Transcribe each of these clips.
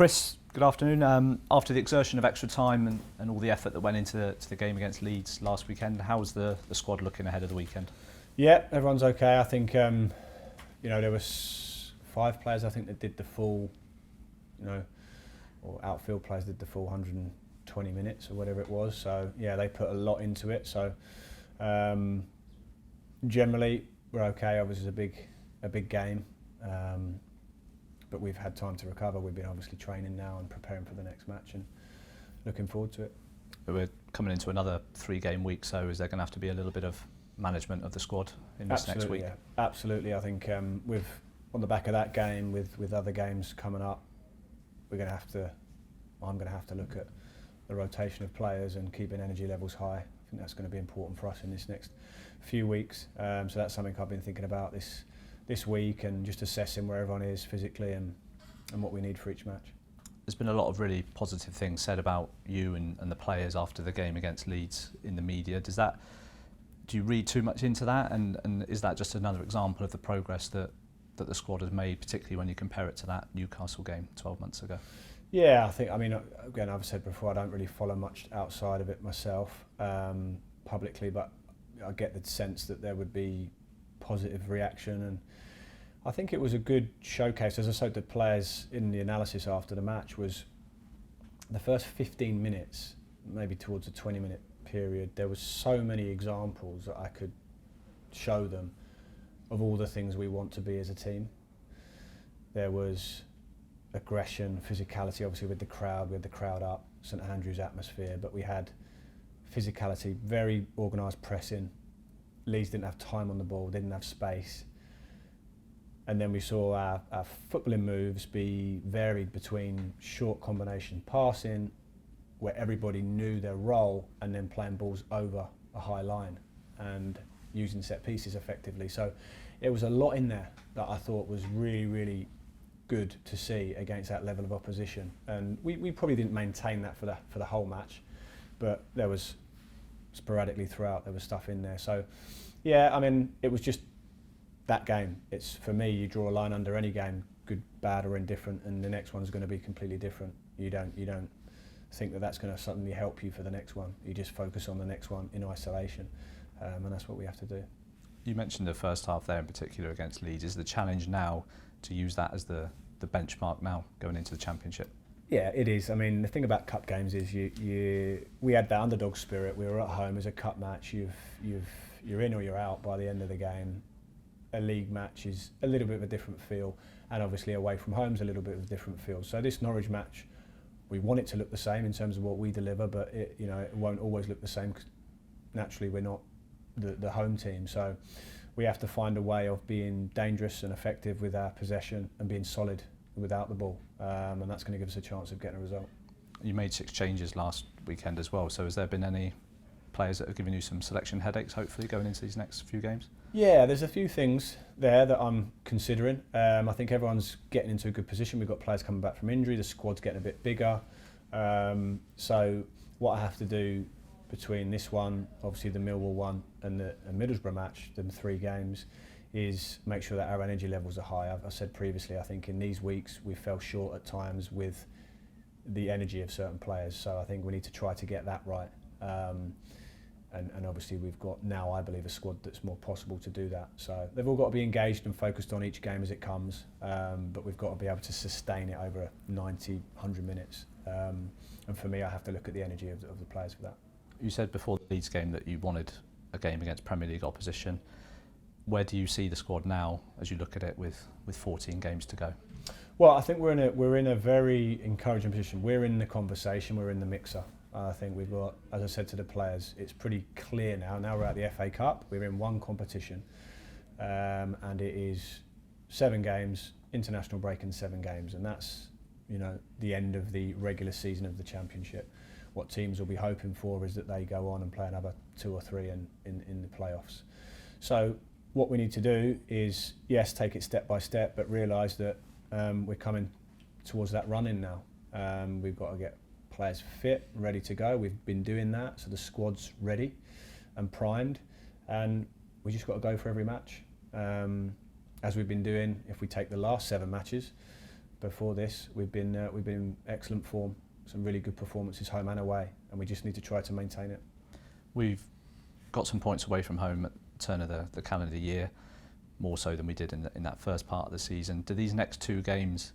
Chris, good afternoon. After the exertion of extra time and all the effort that went into the game against Leeds last weekend, how's the squad looking ahead of the weekend? Yeah, everyone's okay. I think there was 5 players I think that did the full, or outfield players did the full 120 minutes or whatever it was. So yeah, they put a lot into it. So generally we're okay. Obviously it's a big game. But we've had time to recover. We've been obviously training now and preparing for the next match and looking forward to it. But we're coming into another 3-game week, so is there going to have to be a little bit of management of the squad in this next week? Yeah, absolutely. I think on the back of that game, with other games coming up, I'm going to have to look at the rotation of players and keeping energy levels high. I think that's going to be important for us in this next few weeks. So that's something I've been thinking about this week, and just assessing where everyone is physically and what we need for each match. There's been a lot of really positive things said about you and the players after the game against Leeds in the media. Do you read too much into that, and is that just another example of the progress that the squad has made, particularly when you compare it to that Newcastle game 12 months ago? Yeah, again, I've said before, I don't really follow much outside of it myself publicly, but I get the sense that there would be positive reaction, and I think it was a good showcase. As I said to players in the analysis after the match, was the first 15 minutes, maybe towards a 20-minute period, there was so many examples that I could show them of all the things we want to be as a team. There was aggression, physicality, obviously with the crowd. We had the crowd up, St Andrews atmosphere, but we had physicality, very organised pressing. Leeds didn't have time on the ball, didn't have space. And then we saw our footballing moves be varied between short combination passing, where everybody knew their role, and then playing balls over a high line and using set pieces effectively. So it was a lot in there that I thought was really, really good to see against that level of opposition. And we probably didn't maintain that for the whole match, but there was sporadically throughout, there was stuff in there. So yeah, it was just that game. It's, for me, you draw a line under any game, good, bad or indifferent, and the next one's going to be completely different. You don't think that that's going to suddenly help you for the next one. You just focus on the next one in isolation, and that's what we have to do. You mentioned the first half there in particular against Leeds. Is the challenge now to use that as the benchmark now going into the Championship? Yeah, it is. The thing about cup games is we had that underdog spirit. We were at home as a cup match. You're in or you're out by the end of the game. A league match is a little bit of a different feel, and obviously away from home is a little bit of a different feel. So this Norwich match, we want it to look the same in terms of what we deliver, but it won't always look the same, because naturally we're not the home team. So we have to find a way of being dangerous and effective with our possession and being solid without the ball, and that's going to give us a chance of getting a result. You made 6 changes last weekend as well, so has there been any players that have given you some selection headaches, hopefully, going into these next few games? Yeah, there's a few things there that I'm considering. I think everyone's getting into a good position. We've got players coming back from injury, the squad's getting a bit bigger. So what I have to do between this one, obviously the Millwall one, and the Middlesbrough match, the 3 games, is make sure that our energy levels are high. I've said previously, I think in these weeks we fell short at times with the energy of certain players. So I think we need to try to get that right. And obviously we've got now, I believe, a squad that's more possible to do that. So they've all got to be engaged and focused on each game as it comes, but we've got to be able to sustain it over 90, 100 minutes. And for me, I have to look at the energy of the players for that. You said before the Leeds game that you wanted a game against Premier League opposition. Where do you see the squad now as you look at it with 14 games to go? Well, I think we're in a very encouraging position. We're in the conversation, we're in the mixer. I think we've got, as I said to the players, it's pretty clear now. Now we're at the FA Cup, we're in one competition, and it is 7 games, international break in 7 games, and that's the end of the regular season of the Championship. What teams will be hoping for is that they go on and play another 2 or 3 in the playoffs. So what we need to do is, yes, take it step by step, but realise that we're coming towards that run-in now. We've got to get players fit, ready to go. We've been doing that, so the squad's ready and primed, and we just got to go for every match. As we've been doing, if we take the last 7 matches, before this, we've been in excellent form, some really good performances home and away, and we just need to try to maintain it. We've got some points away from home at the turn of the calendar year, more so than we did in that first part of the season. Do these next 2 games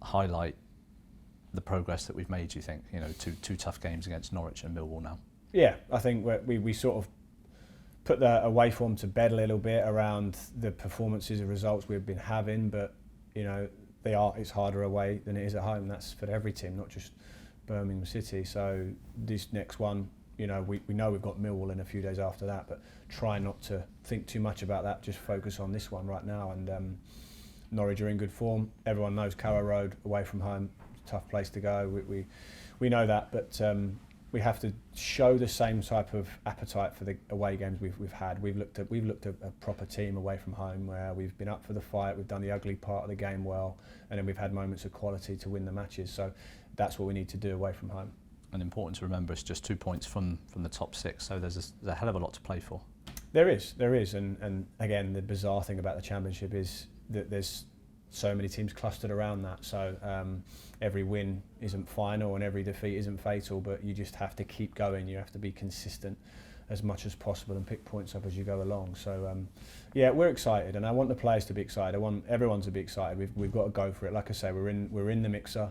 highlight the progress that we've made, do you think? You know, two tough games against Norwich and Millwall now. Yeah, I think we sort of put the away form to bed a little bit around the performances and results we've been having, but you know, it's harder away than it is at home. That's for every team, not just Birmingham City. So this next one, you know, we know we've got Millwall in a few days after that, but try not to think too much about that. Just focus on this one right now. And Norwich are in good form. Everyone knows Carrow Road away from home, tough place to go. We know that, but we have to show the same type of appetite for the away games we've had. We've looked at a proper team away from home where we've been up for the fight. We've done the ugly part of the game well, and then we've had moments of quality to win the matches. So that's what we need to do away from home. And important to remember, it's just 2 points from the top 6, so there's a hell of a lot to play for. There is, and again, the bizarre thing about the Championship is that there's so many teams clustered around that. So every win isn't final and every defeat isn't fatal, but you just have to keep going. You have to be consistent as much as possible and pick points up as you go along. So yeah, we're excited, and I want the players to be excited. I want everyone to be excited. We've got to go for it. Like I say, we're in the mixer.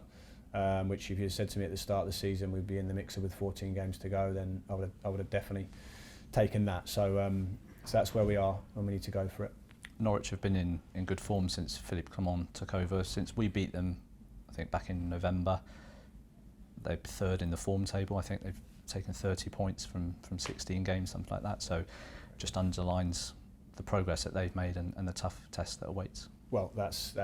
Which if you had said to me at the start of the season we'd be in the mixer with 14 games to go, then I would have definitely taken that. So that's where we are, and we need to go for it. Norwich have been in good form since Philippe Clement took over. Since we beat them, I think back in November, they're 3rd in the form table. I think they've taken 30 points from 16 games, something like that. So just underlines the progress that they've made and the tough test that awaits. Well, that's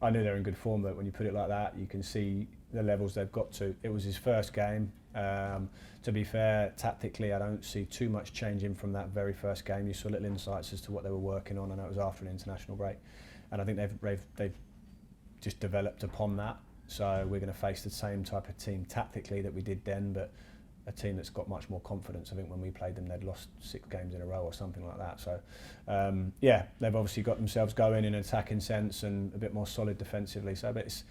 I knew they're in good form, but when you put it like that, you can see the levels they've got to. It was his first game. To be fair, tactically, I don't see too much changing from that very first game. You saw little insights as to what they were working on, and that was after an international break. And I think they've just developed upon that. So we're going to face the same type of team tactically that we did then, but a team that's got much more confidence. I think when we played them, they'd lost 6 games in a row or something like that. So, yeah, they've obviously got themselves going in an attacking sense and a bit more solid defensively. So, but it's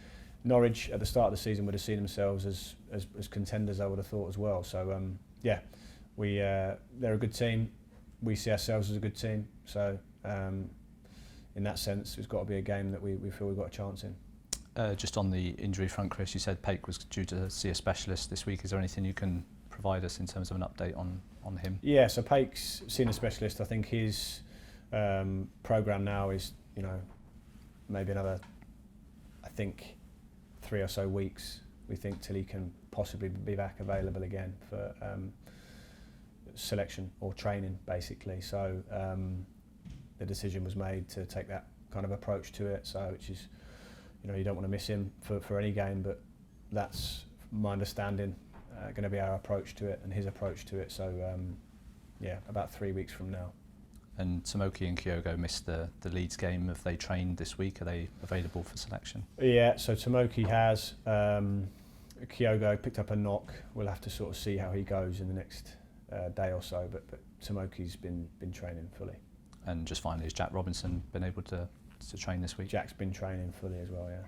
Norwich at the start of the season would have seen themselves as contenders, I would have thought as well. So, yeah, they're a good team. We see ourselves as a good team. So, in that sense, it's got to be a game that we feel we've got a chance in. Just on the injury front, Chris, you said Paik was due to see a specialist this week. Is there anything you can provide us in terms of an update on him? Yeah, so Paik's seen a specialist. I think his programme now is, you know, maybe another, I think, 3 or so weeks, we think, till he can possibly be back available again for selection or training, basically. So the decision was made to take that kind of approach to it, so which is, you know, you don't want to miss him for any game, but that's my understanding going to be our approach to it and his approach to it. So yeah, about 3 weeks from now. And Tomoki and Kyogo missed the Leeds game. Have they trained this week? Are they available for selection? Yeah, so Tomoki has. Kyogo picked up a knock. We'll have to sort of see how he goes in the next day or so, but Tomoki's been training fully. And just finally, has Jack Robinson been able to train this week? Jack's been training fully as well, yeah.